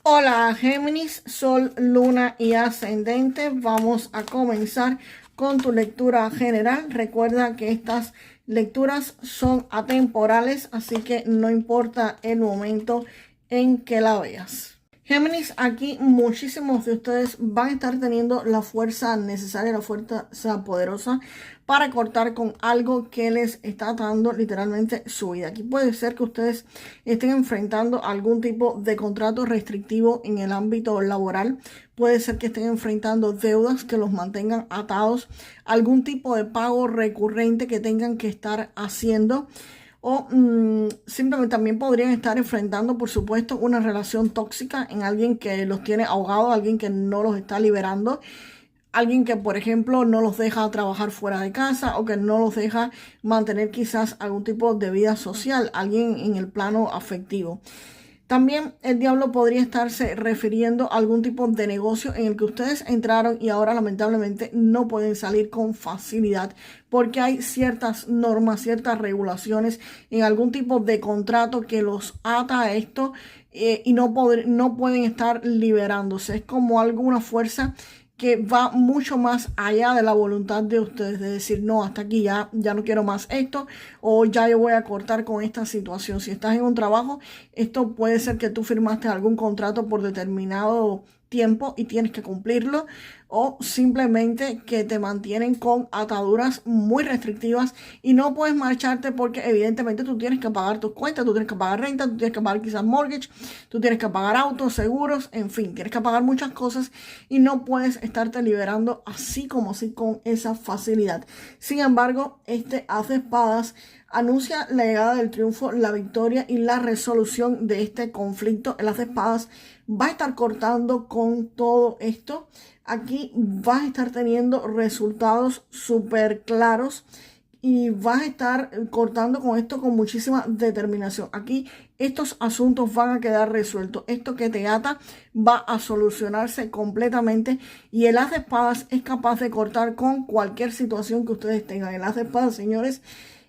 Hola Géminis, Sol, Luna y Ascendente. Vamos a comenzar con tu lectura general. Recuerda que estas lecturas son atemporales, así que no importa el momento en que la veas. Géminis, aquí muchísimos de ustedes van a estar teniendo la fuerza necesaria, la fuerza poderosa para cortar con algo que les está dando literalmente su vida. Aquí puede ser que ustedes estén enfrentando algún tipo de contrato restrictivo en el ámbito laboral. Puede ser que estén enfrentando deudas que los mantengan atados, algún tipo de pago recurrente que tengan que estar haciendo. O simplemente también podrían estar enfrentando, por supuesto, una relación tóxica en alguien que los tiene ahogados, alguien que no los está liberando, alguien que, por ejemplo, no los deja trabajar fuera de casa o que no los deja mantener quizás algún tipo de vida social, alguien en el plano afectivo. También el diablo podría estarse refiriendo a algún tipo de negocio en el que ustedes entraron y ahora lamentablemente no pueden salir con facilidad porque hay ciertas normas, ciertas regulaciones en algún tipo de contrato que los ata a esto y no pueden estar liberándose. Es como alguna fuerza que va mucho más allá de la voluntad de ustedes, de decir, no, hasta aquí ya no quiero más esto, o ya yo voy a cortar con esta situación. Si estás en un trabajo, esto puede ser que tú firmaste algún contrato por determinado tiempo y tienes que cumplirlo, o simplemente que te mantienen con ataduras muy restrictivas y no puedes marcharte porque evidentemente tú tienes que pagar tus cuentas, tú tienes que pagar renta, tú tienes que pagar quizás mortgage, tú tienes que pagar autos, seguros, en fin, tienes que pagar muchas cosas y no puedes estarte liberando así como así con esa facilidad. Sin embargo, este as de espadas anuncia la llegada del triunfo, la victoria y la resolución de este conflicto. El as de espadas va a estar cortando con todo esto. Aquí vas a estar teniendo resultados súper claros y vas a estar cortando con esto con muchísima determinación. Aquí estos asuntos van a quedar resueltos. Esto que te ata va a solucionarse completamente y el as de espadas es capaz de cortar con cualquier situación que ustedes tengan. El as de espadas, señores,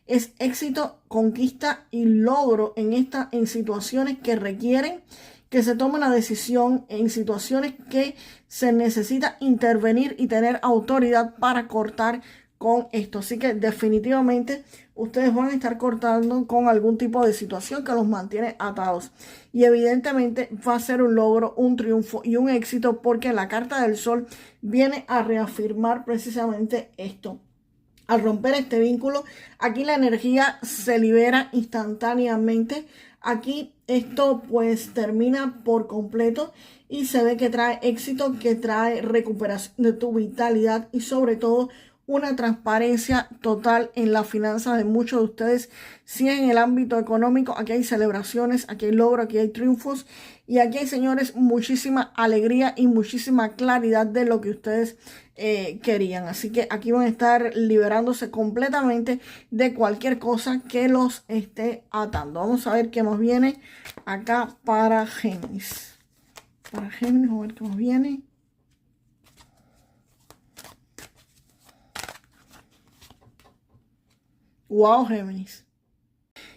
es éxito, conquista y logro en situaciones que requieren que se tome una decisión, en situaciones que se necesita intervenir y tener autoridad para cortar con esto. Así que definitivamente ustedes van a estar cortando con algún tipo de situación que los mantiene atados. Y evidentemente va a ser un logro, un triunfo y un éxito porque la carta del sol viene a reafirmar precisamente esto. Al romper este vínculo, aquí la energía se libera instantáneamente. Aquí esto pues termina por completo y se ve que trae éxito, que trae recuperación de tu vitalidad y sobre todo una transparencia total en la finanza de muchos de ustedes. Si es en el ámbito económico, aquí hay celebraciones, aquí hay logros, aquí hay triunfos y aquí hay, señores, muchísima alegría y muchísima claridad de lo que ustedes querían. Así que aquí van a estar liberándose completamente de cualquier cosa que los esté atando. Vamos a ver qué nos viene acá para Géminis. Para Géminis, vamos a ver qué nos viene. Wow, Géminis.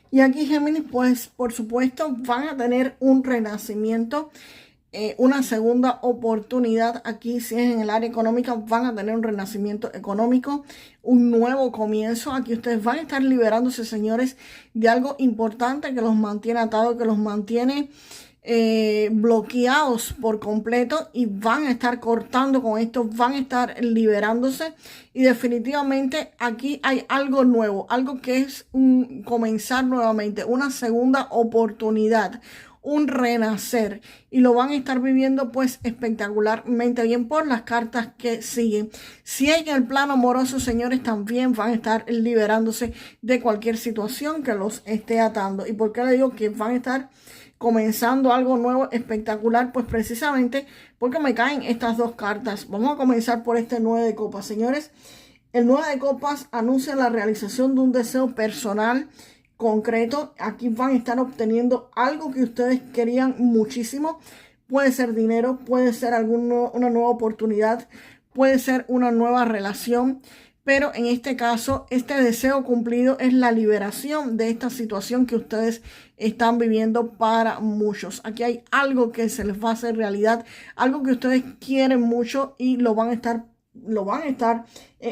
Y aquí Géminis, pues por supuesto van a tener un renacimiento, una segunda oportunidad. Aquí si es en el área económica van a tener un renacimiento económico, un nuevo comienzo. Aquí ustedes van a estar liberándose, señores, de algo importante que los mantiene atados, que los mantiene bloqueados por completo y van a estar cortando con esto, van a estar liberándose y definitivamente aquí hay algo nuevo, algo que es un comenzar nuevamente, una segunda oportunidad, un renacer y lo van a estar viviendo pues espectacularmente bien por las cartas que siguen. Si hay en el plano amoroso, señores, también van a estar liberándose de cualquier situación que los esté atando. ¿Y por qué le digo que van a estar comenzando algo nuevo espectacular? Pues precisamente porque me caen estas dos cartas. Vamos a comenzar por este 9 de copas, señores. El 9 de copas anuncia la realización de un deseo personal concreto. Aquí van a estar obteniendo algo que ustedes querían muchísimo. Puede ser dinero, puede ser una nueva oportunidad, puede ser una nueva relación. pero en este caso, este deseo cumplido es la liberación de esta situación que ustedes están viviendo para muchos. Aquí hay algo que se les va a hacer realidad, algo que ustedes quieren mucho y lo van a estar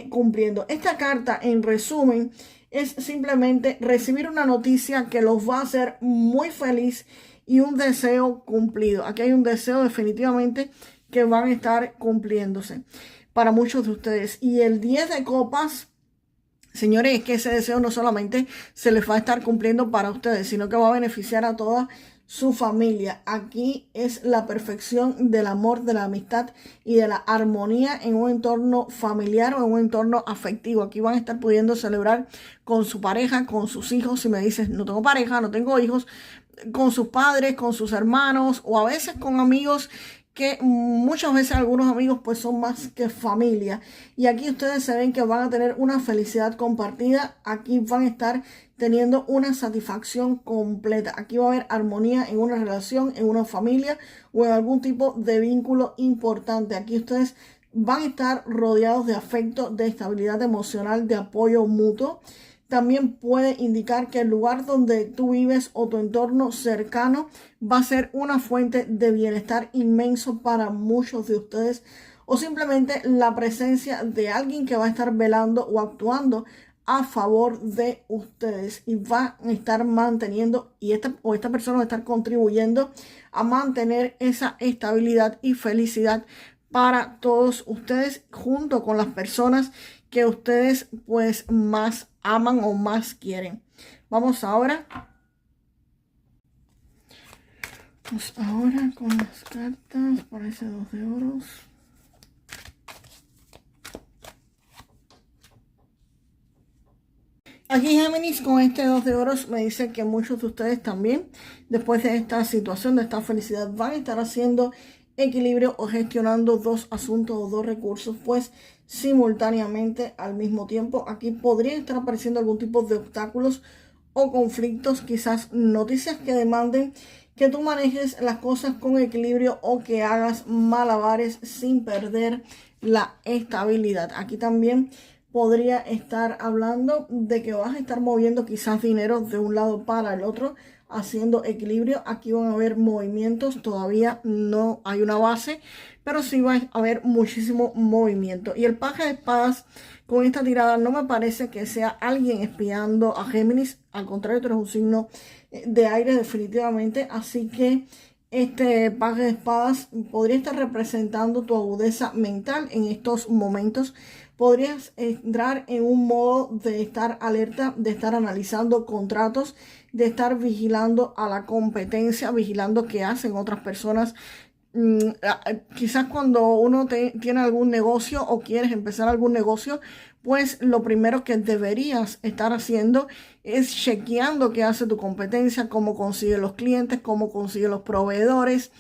cumpliendo. Esta carta, en resumen, es simplemente recibir una noticia que los va a hacer muy feliz y un deseo cumplido. Aquí hay un deseo definitivamente que van a estar cumpliéndose para muchos de ustedes. Y el 10 de copas, señores, es que ese deseo no solamente se les va a estar cumpliendo para ustedes, sino que va a beneficiar a toda su familia. Aquí es la perfección del amor, de la amistad y de la armonía en un entorno familiar o en un entorno afectivo. Aquí van a estar pudiendo celebrar con su pareja, con sus hijos. Si me dices, no tengo pareja, no tengo hijos, con sus padres, con sus hermanos o a veces con amigos, que muchas veces algunos amigos pues son más que familia. Y aquí ustedes se ven que van a tener una felicidad compartida. Aquí van a estar teniendo una satisfacción completa. Aquí va a haber armonía en una relación, en una familia o en algún tipo de vínculo importante. Aquí ustedes van a estar rodeados de afecto, de estabilidad emocional, de apoyo mutuo. También puede indicar que el lugar donde tú vives o tu entorno cercano va a ser una fuente de bienestar inmenso para muchos de ustedes, o simplemente la presencia de alguien que va a estar velando o actuando a favor de ustedes y va a estar manteniendo esta persona va a estar contribuyendo a mantener esa estabilidad y felicidad para todos ustedes junto con las personas que ustedes pues más aman o más quieren. Vamos ahora con las cartas para ese 2 de oros. Aquí Géminis con este 2 de oros me dice que muchos de ustedes también, después de esta situación, de esta felicidad, van a estar haciendo equilibrio o gestionando dos asuntos o dos recursos pues simultáneamente al mismo tiempo. Aquí podrían estar apareciendo algún tipo de obstáculos o conflictos, quizás noticias que demanden que tú manejes las cosas con equilibrio o que hagas malabares sin perder la estabilidad. Aquí también podría estar hablando de que vas a estar moviendo quizás dinero de un lado para el otro, haciendo equilibrio. Aquí van a haber movimientos, todavía no hay una base, pero sí va a haber muchísimo movimiento. Y el paje de espadas con esta tirada no me parece que sea alguien espiando a Géminis, al contrario, tú eres un signo de aire definitivamente, así que este paje de espadas podría estar representando tu agudeza mental en estos momentos. Podrías entrar en un modo de estar alerta, de estar analizando contratos, de estar vigilando a la competencia, vigilando qué hacen otras personas. Quizás cuando uno tiene algún negocio o quieres empezar algún negocio, pues lo primero que deberías estar haciendo es chequeando qué hace tu competencia, cómo consigue los clientes, cómo consigue los proveedores,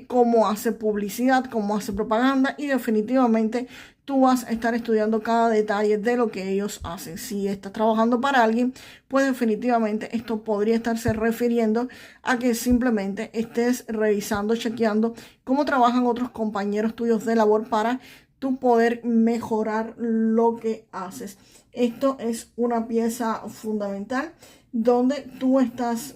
cómo hace publicidad, cómo hace propaganda, y definitivamente tú vas a estar estudiando cada detalle de lo que ellos hacen. Si estás trabajando para alguien, pues definitivamente esto podría estarse refiriendo a que simplemente estés revisando, chequeando cómo trabajan otros compañeros tuyos de labor para tú poder mejorar lo que haces. Esto es una pieza fundamental donde tú estás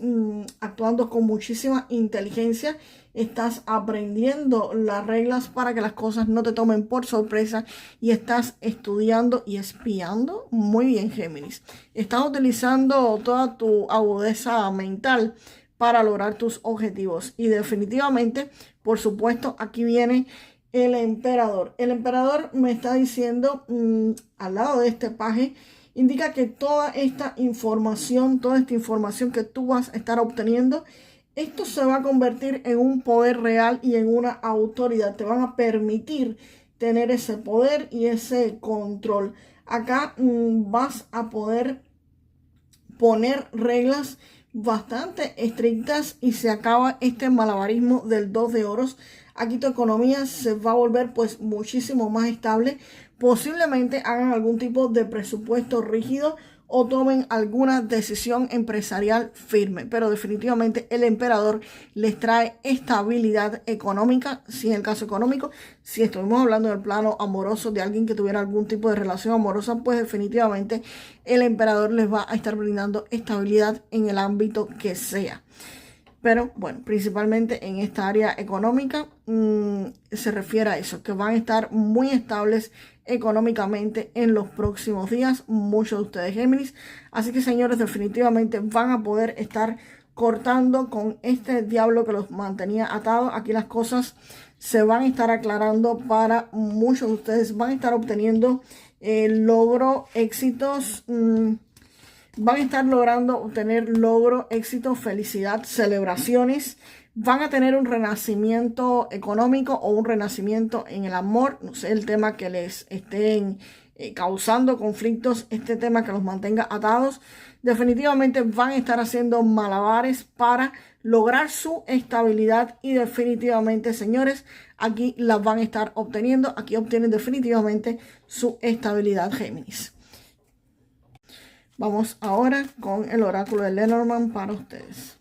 actuando con muchísima inteligencia, estás aprendiendo las reglas para que las cosas no te tomen por sorpresa y estás estudiando y espiando muy bien, Géminis. Estás utilizando toda tu agudeza mental para lograr tus objetivos y definitivamente, por supuesto, aquí viene el emperador. El emperador me está diciendo al lado de este paje, indica que toda esta información que tú vas a estar obteniendo, esto se va a convertir en un poder real y en una autoridad. Te van a permitir tener ese poder y ese control. Acá vas a poder poner reglas bastante estrictas y se acaba este malabarismo del 2 de oros. Aquí tu economía se va a volver pues muchísimo más estable. Posiblemente hagan algún tipo de presupuesto rígido o tomen alguna decisión empresarial firme. Pero definitivamente el emperador les trae estabilidad económica, si en el caso económico. Si estuvimos hablando del plano amoroso de alguien que tuviera algún tipo de relación amorosa, pues definitivamente el emperador les va a estar brindando estabilidad en el ámbito que sea. Pero bueno, principalmente en esta área económica se refiere a eso, que van a estar muy estables económicamente en los próximos días, muchos de ustedes Géminis. Así que señores, definitivamente van a poder estar cortando con este diablo que los mantenía atados. Aquí las cosas se van a estar aclarando para muchos de ustedes, van a estar obteniendo logro, éxitos. Van a estar logrando obtener logro, éxito, felicidad, celebraciones. Van a tener un renacimiento económico o un renacimiento en el amor. No sé el tema que les estén causando conflictos, este tema que los mantenga atados. Definitivamente van a estar haciendo malabares para lograr su estabilidad y definitivamente, señores, aquí las van a estar obteniendo. Aquí obtienen definitivamente su estabilidad, Géminis. Vamos ahora con el oráculo de Lenormand para ustedes.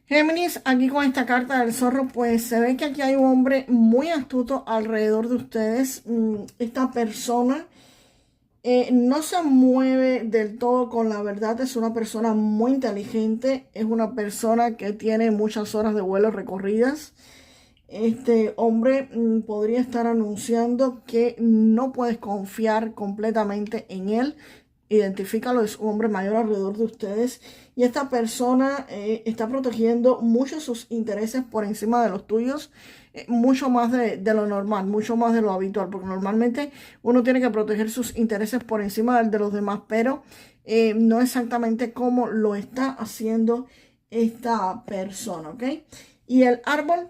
Géminis, aquí con esta carta del zorro, pues se ve que aquí hay un hombre muy astuto alrededor de ustedes. Esta persona no se mueve del todo con la verdad, es una persona muy inteligente, es una persona que tiene muchas horas de vuelo recorridas. Este hombre podría estar anunciando que no puedes confiar completamente en él. Identifícalo, es un hombre mayor alrededor de ustedes y esta persona está protegiendo mucho sus intereses por encima de los tuyos, mucho más de lo normal, mucho más de lo habitual, porque normalmente uno tiene que proteger sus intereses por encima de los demás, pero no exactamente como lo está haciendo esta persona, ¿ok? Y el árbol,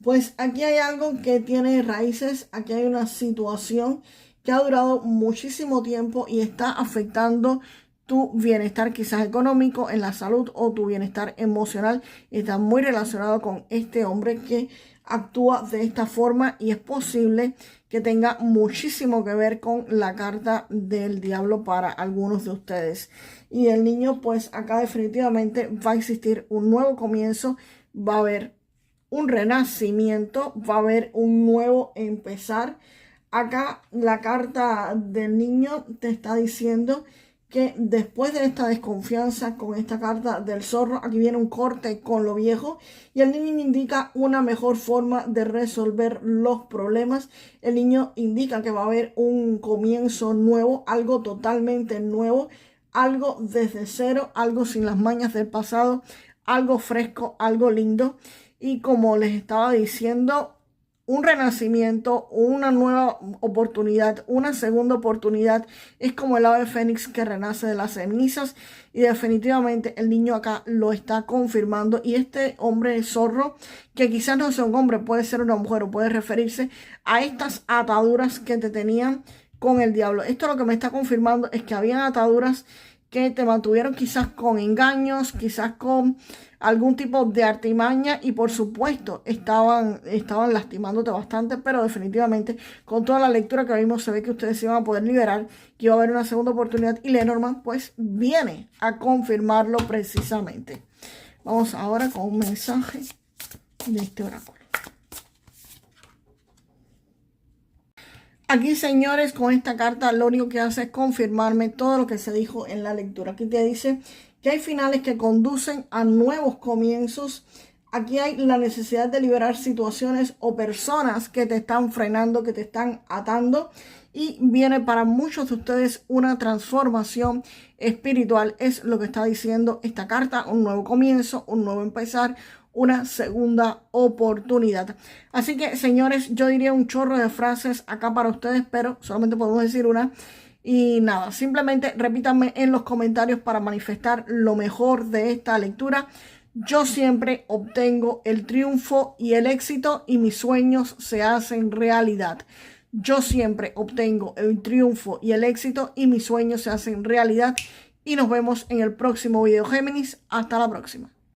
pues aquí hay algo que tiene raíces, aquí hay una situación que ha durado muchísimo tiempo y está afectando tu bienestar quizás económico, en la salud o tu bienestar emocional. Está muy relacionado con este hombre que actúa de esta forma y es posible que tenga muchísimo que ver con la carta del diablo para algunos de ustedes. Y el niño, pues acá definitivamente va a existir un nuevo comienzo, va a haber un renacimiento, va a haber un nuevo empezar. Acá la carta del niño te está diciendo que después de esta desconfianza con esta carta del zorro, aquí viene un corte con lo viejo y el niño indica una mejor forma de resolver los problemas. El niño indica que va a haber un comienzo nuevo, algo totalmente nuevo, algo desde cero, algo sin las mañas del pasado, algo fresco, algo lindo. Y como les estaba diciendo, un renacimiento, una nueva oportunidad, una segunda oportunidad. Es como el ave fénix que renace de las cenizas y definitivamente el niño acá lo está confirmando. Y este hombre zorro, que quizás no sea un hombre, puede ser una mujer o puede referirse a estas ataduras que te tenían con el diablo. Esto lo que me está confirmando es que habían ataduras que te mantuvieron quizás con engaños, quizás con algún tipo de artimaña y por supuesto estaban lastimándote bastante, pero definitivamente con toda la lectura que vimos se ve que ustedes se iban a poder liberar, que iba a haber una segunda oportunidad y Lenormand pues viene a confirmarlo precisamente. Vamos ahora con un mensaje de este oráculo. Aquí, señores, con esta carta lo único que hace es confirmarme todo lo que se dijo en la lectura. Aquí te dice que hay finales que conducen a nuevos comienzos. Aquí hay la necesidad de liberar situaciones o personas que te están frenando, que te están atando. Y viene para muchos de ustedes una transformación espiritual. Es lo que está diciendo esta carta. Un nuevo comienzo, un nuevo empezar, una segunda oportunidad. Así que, señores, yo diría un chorro de frases acá para ustedes, pero solamente podemos decir una. Y nada, simplemente repítanme en los comentarios para manifestar lo mejor de esta lectura. Yo siempre obtengo el triunfo y el éxito y mis sueños se hacen realidad. yo siempre obtengo el triunfo y el éxito y mis sueños se hacen realidad. Y nos vemos en el próximo video, Géminis. Hasta la próxima.